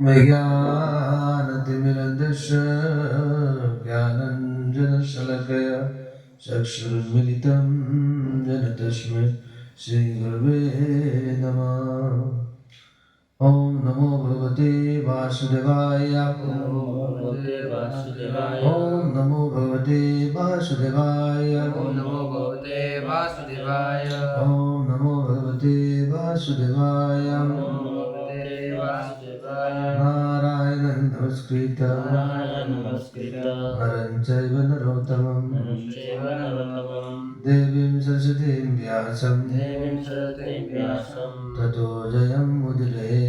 विज्ञानतिमिरन्दस्य ज्ञानञ्जनशलाकया चक्षुरुन्मिलितं येन तस्मै श्रीगुरवे नमः। ॐ नमो भगवते वासुदेवाय। नमो भगवते वासुदेवाय। ॐ नमो भगवते वासुदेवाय। ॐ नमो भगवते वासुदेवाय। ॐ नमो भगवते वासुदेवाय। नमो भगवते वासुदेवाय। नारायणं नमस्कृत्य नारायणं नमस्कृत्य नरं चैव नरोत्तमं नरं चैव नरोत्तमं देवीं सरस्वतीं व्यासं देवीं सरस्वतीं व्यासं ततो जयमुदीरये।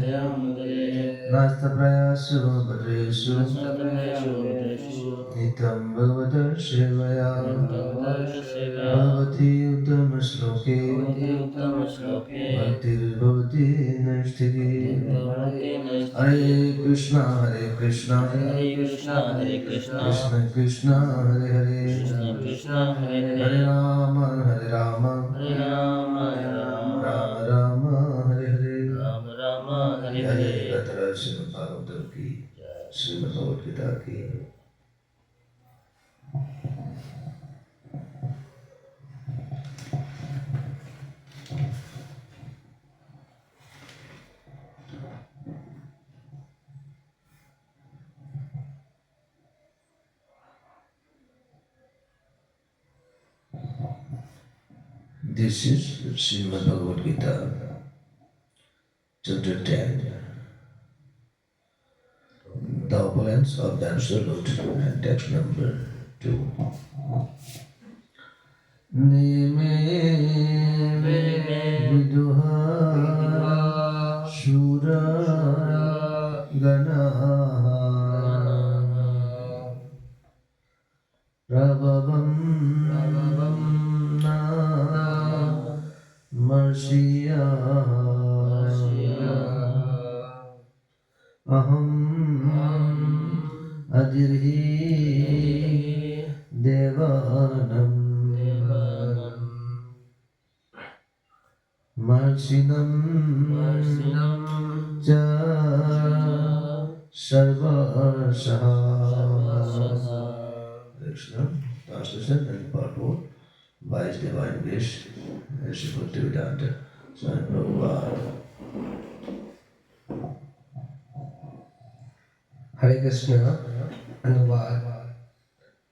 जयमुदीरये। नास्तप्रयासो भद्रेषु नमस्तप्रायेषु भद्रेषु नित्यं भगवतः सेवया भगवतः सेवया भगवती उत्तमश्लोके भगवति उत्तमश्लोके भक्तिर्भवति नैष्ठिकी। भगवति नैष्ठिकी। हरे कृष्णा हरे कृष्णा कृष्ण कृष्ण हरे हरे कृष्ण कृष्ण हरे हरे हरे राम हरे राम राम राम राम हरे हरे। राम राम हरे जय हरे। गतरा श्रीमद् भागवतम की श्रीमद् भगवद गीता की। This is Srimad Bhagavad Gita, chapter 10, The Opulence of the Absolute, and text number 2. Nime viduha shura ganaha prabhavam na marsiya aham adirhi devanam marsinam cha sarvasaha. Krishna, translation and purport by His Divine Wish, Sri Bhaktivedanta Swami Prabhupada. हरे कृष्ण। अनुवाद।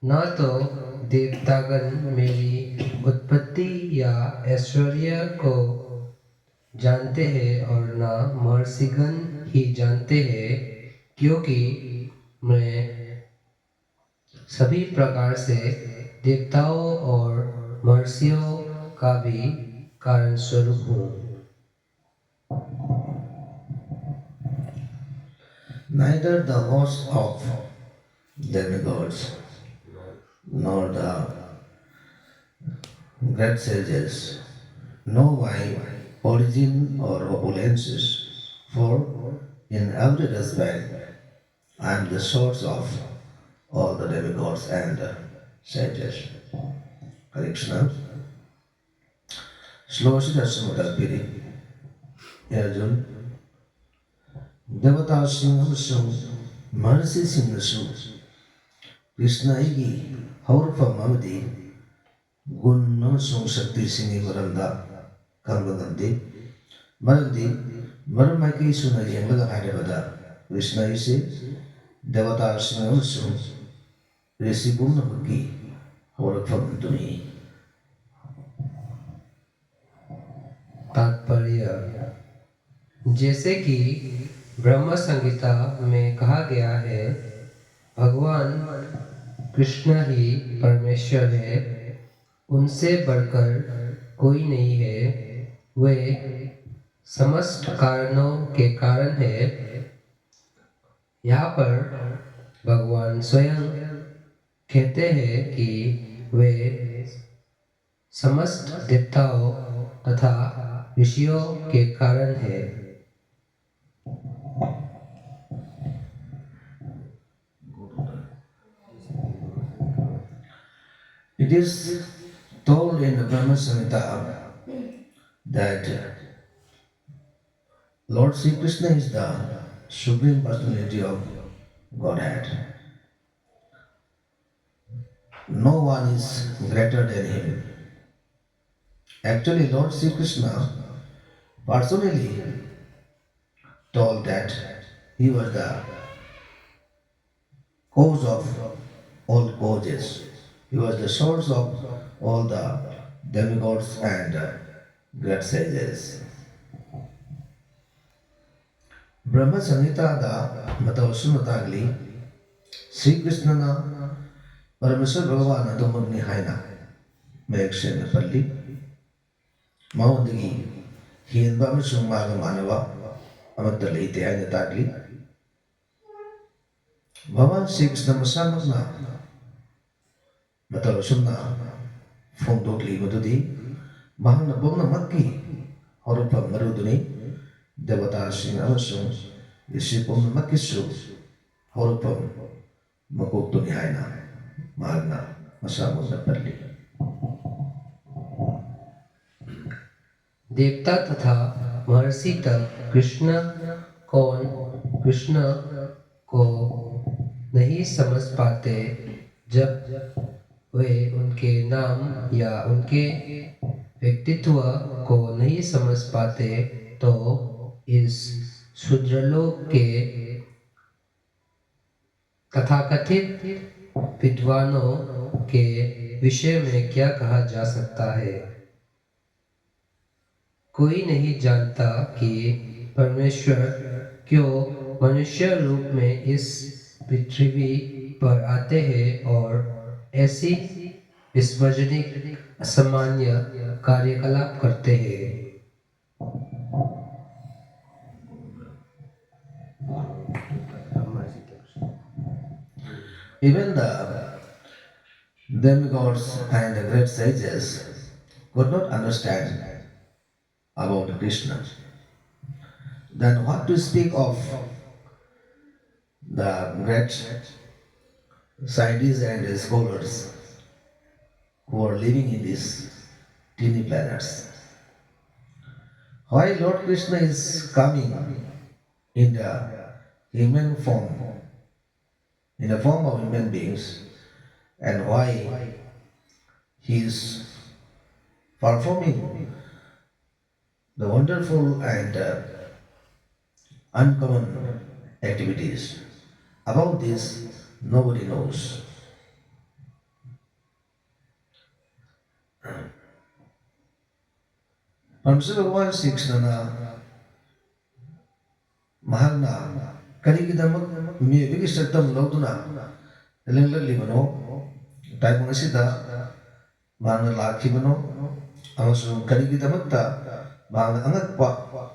न तो देवतागण मेरी उत्पत्ति या ऐश्वर्य को जानते हैं और न महर्षिगण ही जानते हैं, क्योंकि मैं सभी प्रकार से देवताओं और महर्षियों का भी कारण स्वरूप हूँ। Neither the host of demigods nor the great sages know my origin or opulences, for in every respect I am the source of all the demigods and sages. Hare Krishna. Shloshita Srimad Arjun Devata Singham Marsi Singhasu Krishna Igi Haurfa Mamadi Gunna Sung Shakti Singhi Varanda Kalmagamdi Marandi Maramaki Suna Yanglaga Hadavada Krishna isi Devata Singham Rishi Gunna Bhagi Haurfa Mamduni. तात्पर्य। जैसे कि ब्रह्म संहिता में कहा गया है, भगवान कृष्ण ही परमेश्वर है, उनसे बढ़कर कोई नहीं है, वे समस्त कारणों के कारण है। यहाँ पर भगवान स्वयं कहते हैं कि वे समस्त देवताओं तथा ऋषियों के कारण है। It is told in the Brahma Samhita that Lord Sri Krishna is the Supreme Personality of Godhead. No one is greater than him. Actually, Lord Sri Krishna personally told that he was the cause of all causes. He was the source of all the demigods and great sages. Brahma Samhita Matavashu Matagli Sri Krishna Parameswar Bhagavan Adumagni Haina Mayakshena Palli Maundagi Hienba Amashung Maga Manava Amatta Leite Haina Tagli Bhavan Sri Krishna Masamagna Matavashumna Fongdokli Madudi Mahana Bumna Makki Horupam Maruduni Devata Singh Amasung Ishipum Makisu Horupam Makutuni Haina Magna Masamagna Palli. देवता तथा महर्षि तक कृष्ण को नहीं समझ पाते जब वे उनके नाम या उनके व्यक्तित्व को नहीं समझ पाते तो इस शूद्रलोक के तथाकथित विद्वानों के विषय में क्या कहा जा सकता है। कोई नहीं जानता कि परमेश्वर क्यों मनुष्य रूप में इस पृथ्वी पर आते हैं और ऐसी विश्वजनिक असामान्य कार्यकलाप करते हैं। Even the demigods and the great sages could not understand about Krishna. Then what to speak of the great scientists and scholars who are living in these teeny planets? Why Lord Krishna is coming in the human form, in the form of human beings, and why he is performing the wonderful and uncommon activities. About this, nobody knows. Paramahansa Bhagavan Sri Krishna Mahagna Karigidamak Miyaviki Satam Lauduna Lengla Libano Taipung Asita Mahana Lakibano Amasung Karigidamakta Mahana Angatpa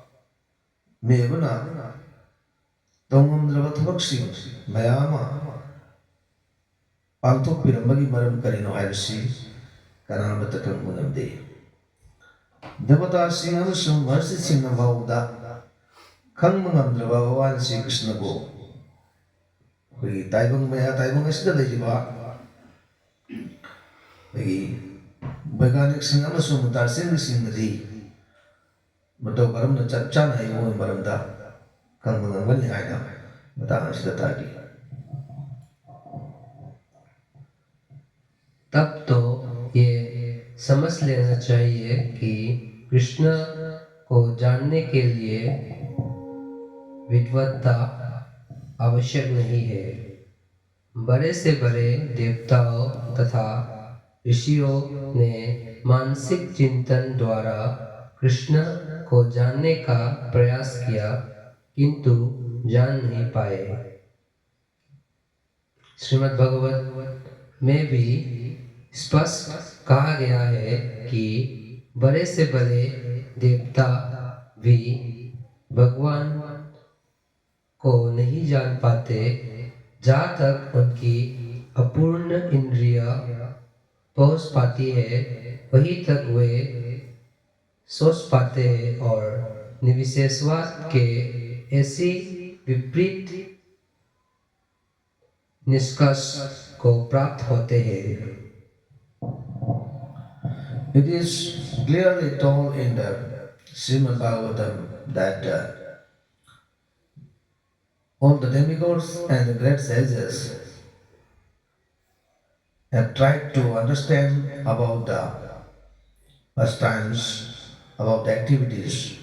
Mevana Tongam Dravatabakshi Mayama Pantok Pirambagi Maram Karino Hayashi Kanamatakam Munamde Devata Singh Amasung Mercy Singh Navauda Kang Mangamdrava Bhagavan Sri Krishna Go Hui Taibang Maya Taibang Asida Lejiba Hui Baganik Singh Amasung Tarsing Singh Nadi Matau Karam na Chana Imu Maramda Kang Mangamani Aina Matang Asida Tagi. तब तो ये समझ लेना चाहिए कि कृष्ण को जानने के लिए विद्वत्ता आवश्यक नहीं है। बड़े से बड़े देवताओं तथा ऋषियों ने मानसिक चिंतन द्वारा कृष्ण को जानने का प्रयास किया किंतु जान नहीं पाए। श्रीमद् भागवत में भी स्पष्ट कहा गया है कि बड़े से बड़े देवता भी भगवान को नहीं जान पाते जहाँ तक उनकी अपूर्ण इंद्रिय पहुँच पाती है वहीं तक वे सोच पाते हैं और निर्विशेषवाद के ऐसी विपरीत निष्कर्ष को प्राप्त होते हैं। It is clearly told in the Srimad Bhagavatam that All the demigods and the great sages have tried to understand about the pastimes, about the activities,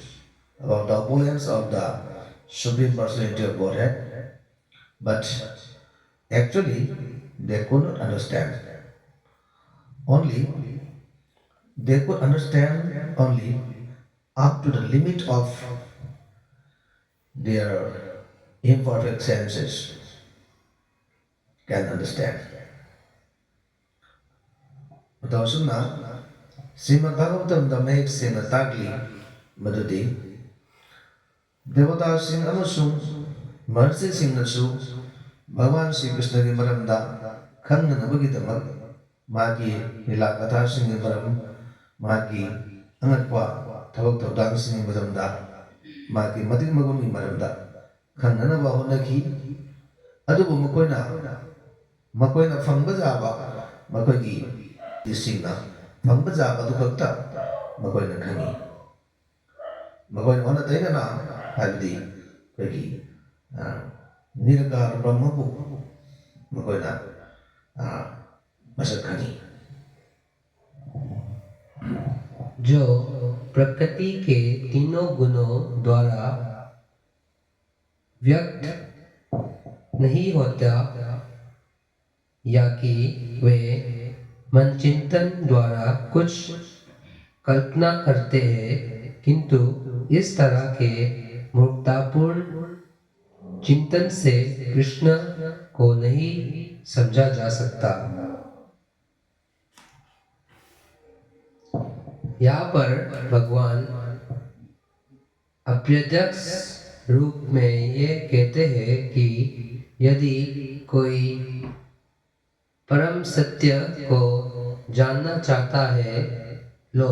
about the opulence of the Supreme Personality of Godhead, but actually they could not understand. Only they could understand only up to the limit of their imperfect senses can understand. Matausuna, Srimad Bhagavatam mayek sena tagli madudi devata sing amasung mahasi sing nasu Bhagavan Sri Krishna ki maramda khangna nabagitamak magi nilakatha sing maram magi angakwa thabak thabdang sing maramda magi matik magun ki maramda khangna ba honaki adubu makoina phangba jaba makoigi isingna phangba jaba du khakta makoina khangi makoina hona taina na habdi koigi निरकार ब्रह्म को मकोइना मसक खनी जो प्रकृति के तीनों गुणों द्वारा व्यक्त नहीं होता या कि वे मन चिंतन द्वारा कुछ कल्पना करते हैं, किंतु इस तरह के मूर्खतापूर्ण चिंतन से कृष्ण को नहीं समझा जा सकता। यहाँ पर भगवान अप्रत्यक्ष रूप में ये कहते हैं कि यदि कोई परम सत्य को जानना चाहता है, लो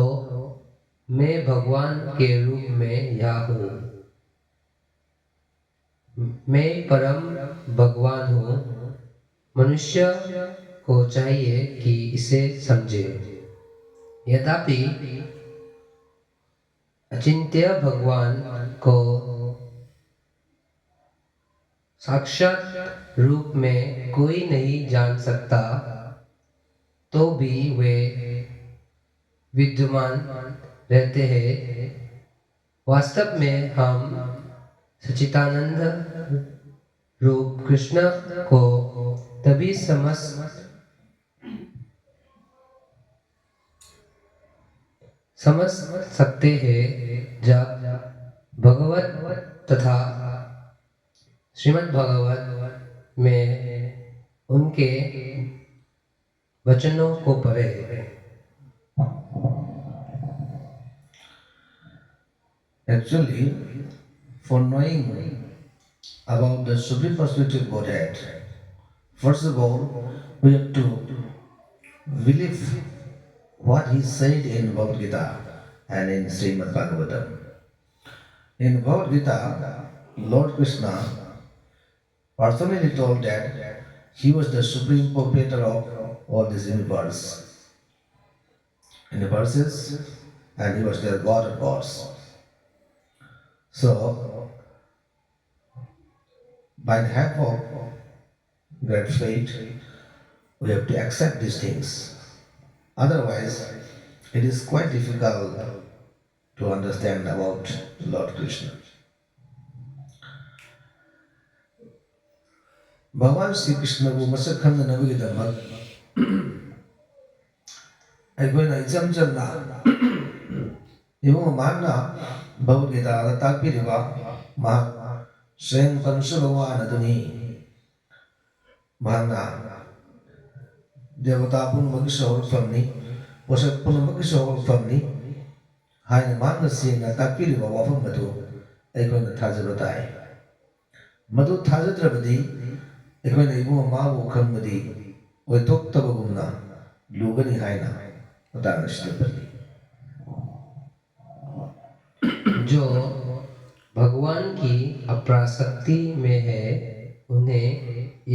मैं भगवान के रूप में यहाँ हूँ, मैं परम भगवान हूँ। मनुष्य को चाहिए कि इसे समझे। यद्यपि अचिंत्य भगवान को साक्षात रूप में कोई नहीं जान सकता, तो भी वे विद्यमान रहते हैं। वास्तव में हम सच्चिदानंद रूप कृष्ण को तभी समझ सकते हैं जब भगवत तथा श्रीमद् भागवत में उनके वचनों को पढ़े। Actually, for knowing about the Supreme Personality of Godhead, first of all, we have to believe what he said in Bhagavad Gita and in Srimad Bhagavatam. In Bhagavad Gita, Lord Krishna personally told that he was the supreme proprietor of all this universe, and he was the God of gods. So, by the help of great faith, we have to accept these things. Otherwise, it is quite difficult to understand about Lord Krishna. Bhagavan Sri Krishna को मसक खंडनबगीदमक अखोइना इचम चमना इबुंग मानना भगवद गीता ताकपिरिबा मा स्वयं परमेश्वर भगवान अदुनी मानना देवता पुनमक सौरफमनि पोषक पुनमक सौरफमनि हायना मानना सेंगा ताकपिरिबा वाफम मधु अखोइना थाजब ताय मधु थाजद्रबदि अखोइना इबुंग माबु खंबदि ओइथोक्तबगुमना लुगनि हायना उदाहरण जो भगवान की अप्रासक्ति में है, उन्हें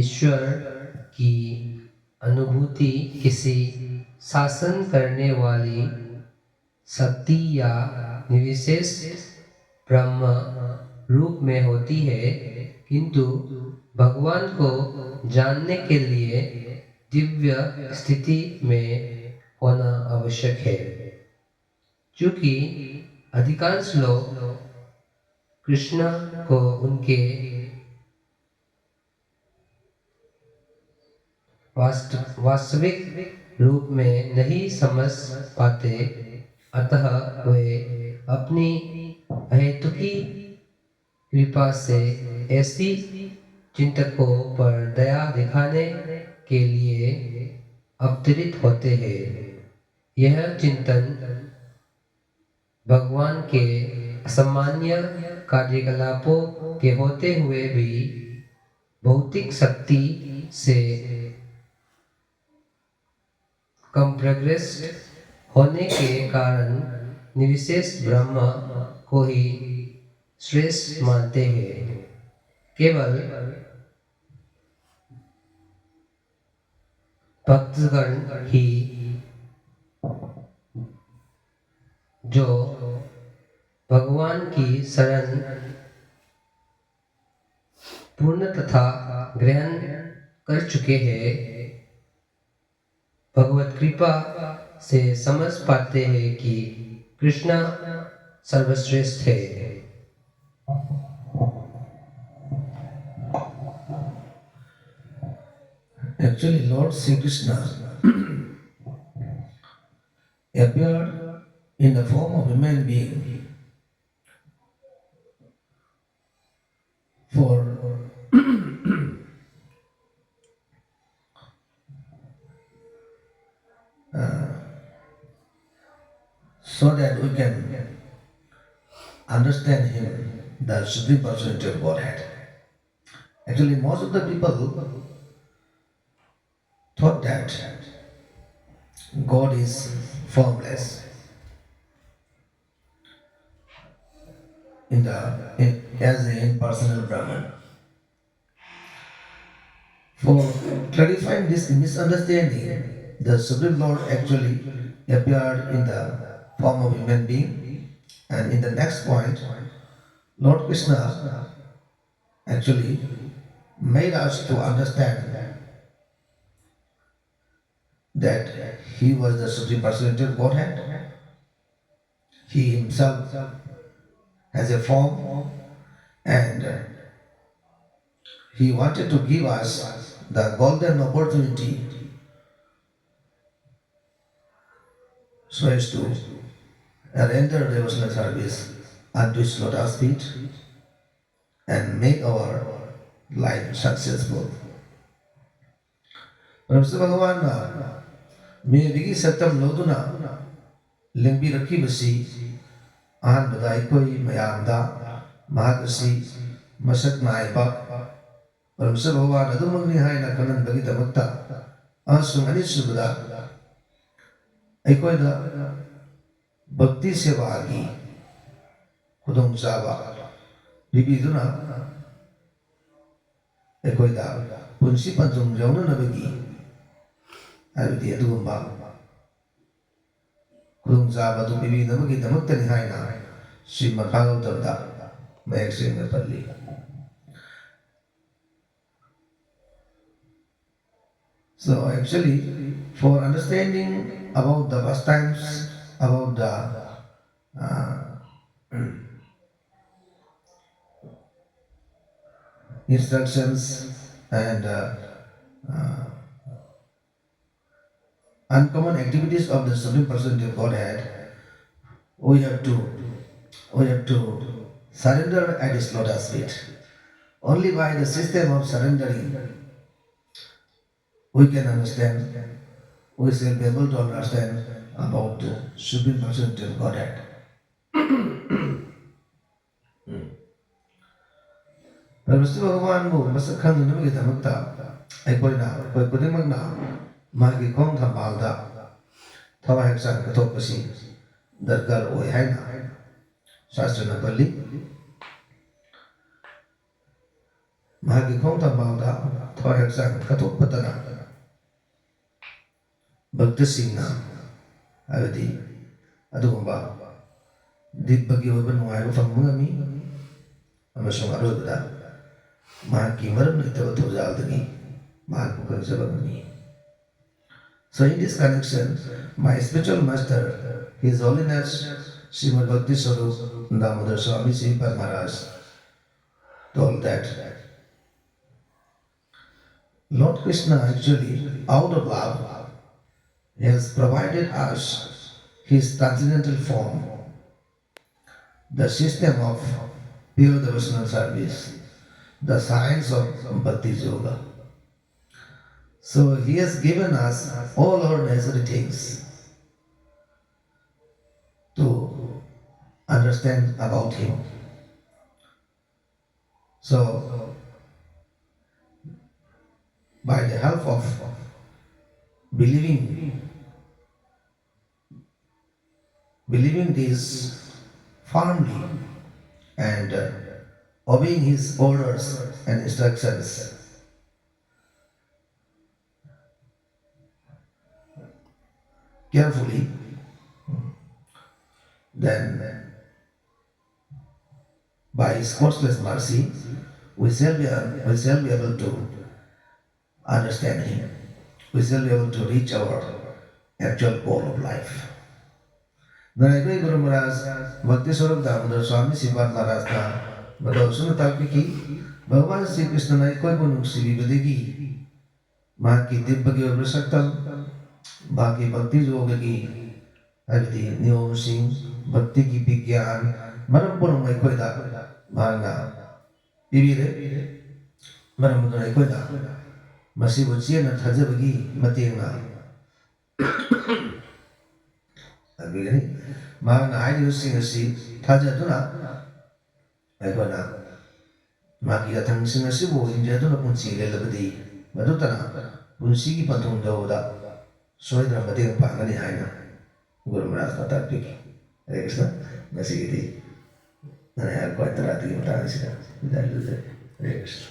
ईश्वर की अनुभूति किसी शासन करने वाली शक्ति या निर्विशेष ब्रह्म रूप में होती है, किंतु भगवान को जानने के लिए दिव्य स्थिति में होना आवश्यक है। क्योंकि अधिकांश लोग कृष्ण को उनके वास्तविक रूप में नहीं समझ पाते, अतः वे अपनी अहेतुकी कृपा से ऐसी चिंतकों पर दया दिखाने के लिए अवतरित होते हैं। यह चिंतन भगवान के असामान्य कार्यकलापों के होते हुए भी भौतिक शक्ति से कम प्रोग्रेस्ड होने के कारण निर्विशेष ब्रह्म को ही श्रेष्ठ मानते हैं। केवल भक्तगण ही जो भगवान की शरण पूर्ण तथा ग्रहण कर चुके हैं, भगवत कृपा से समझ पाते हैं कि कृष्ण सर्वश्रेष्ठ है। Actually, Lord Sri Krishna appeared in the form of a human being for so that we can understand him, the Supreme Personality of Godhead. Actually, most of the people thought that God is formless as an impersonal Brahman. For clarifying this misunderstanding, the Supreme Lord actually appeared in the form of a human being, and in the next point, Lord Krishna actually made us to understand that he was the Supreme Personality of Godhead. He himself has a form, and he wanted to give us the golden opportunity so as to render devotional service unto his lotus feet and make our life successful. Ramsa Bhagavan may bigi satam loduna lengbi rakhi basi ahan badai koi mayamda mahakasi masak naiba Ramsa Bhagavan adumagni hai na kanan bagi damakta asung anis subada ꯑꯩꯈꯣꯏꯗ ꯚꯛꯇꯤ ꯁꯦꯕꯥꯒꯤ ꯈꯨꯗꯣꯡꯆꯥꯕ ꯄꯤꯕꯤꯗꯨꯅ ꯑꯩꯈꯣꯏꯗ ꯄꯨꯟꯁꯤ ꯄꯟꯊꯨꯡ ꯌꯧꯅꯅꯕꯒꯤ ꯍꯥꯏꯕꯗꯤ ꯑꯗꯨꯒꯨꯝꯕ ꯈꯨꯗꯣꯡꯆꯥꯕ ꯑꯗꯨ ꯄꯤꯕꯤꯅꯕꯒꯤꯗꯃꯛꯇꯅꯤ ꯍꯥꯏꯅ ꯁ꯭ꯔꯤꯃꯗ ꯚꯥꯒꯋꯇꯝꯗ ꯃꯌꯦꯛ ꯁꯦꯡꯅ ꯄꯜꯂꯤ. So actually, for understanding about the pastimes, about the instructions and uncommon activities of the Supreme Personality of Godhead, we have to surrender at His lotus feet. Only by the system of surrendering we can understand, we shall be able to understand about the Supreme Personality of Godhead. Vishnu Bhagavan bu masak khangnabagidamakta ꯑꯩꯈꯣꯏ ꯈꯨꯗꯤꯡꯃꯛꯅ ꯃꯥꯒꯤ ꯈꯣꯡ ꯊꯝꯕꯥꯜꯗ ꯊꯋꯥꯏ ꯍꯛꯆꯥꯡ ꯀꯠꯊꯣꯛꯄꯁꯤ ꯗꯔꯀꯥꯔ ꯑꯣꯏ ꯍꯥꯏꯅ ꯁꯥꯁꯇ꯭ꯔꯅ ꯄꯜꯂꯤ. ꯃꯍꯥꯛꯀꯤ ꯈꯣꯡ ꯊꯝꯕꯥꯜꯗ ꯊꯋꯥꯏ ꯍꯛꯆꯥꯡ ꯀꯠꯊꯣꯛꯄꯇꯅ ꯚꯛꯇꯁꯤꯡꯅ ꯍꯥꯏꯕꯗꯤ ꯑꯗꯨꯒꯨꯝꯕ ꯗꯤꯕ꯭ꯌꯒꯤ ꯑꯣꯏꯕ ꯅꯨꯡꯉꯥꯏꯕ ꯐꯪꯕ ꯉꯝꯃꯤ ꯑꯃꯁꯨꯡ ꯑꯔꯣꯏꯕꯗ mahakki maram leitaba thojaldagi mahakku khangjaba ngami. So in this connection, my spiritual master, His Holiness Srimad Bhakti Swarup Damodar Swami Sripad Maharaj, told that Lord Krishna actually, out of love, has provided us His transcendental form, the system of pure devotional service, the science of Bhakti Yoga. So He has given us all our necessary things to understand about Him. So, by the help of believing this firmly and obeying His orders and instructions, carefully, then by His causeless mercy, we shall be able to understand Him. We shall be able to reach our actual goal of life. Naikoi Guru Maharaj, Bhakti Swarup Damodar Swami Sripad Maharaj na bataw sunod takpiki, Bhagavan Sri Krishna naikoi punung sibibadegi, mahaki dibbagi abrasaktam, bhaki bhakti yogagi, habiti niyom sing, bhakti ki bigyan, maram punong naikoi da, mahanga, bibire, maram punong naikoi da, masibo siya na thajabagi, matiyang na, Bigani, mahanga ay using asi thajaduna, aykona, maki atang sinasibo injaduna punsi lelabadi, madutana, punsi ki pantong dawda, soidra matiyang pangani ayna, Guru Maharaj matapik, Hare Krishna, nasigiti, nanayag ko ay tarati yung matang sila, Hare Krishna.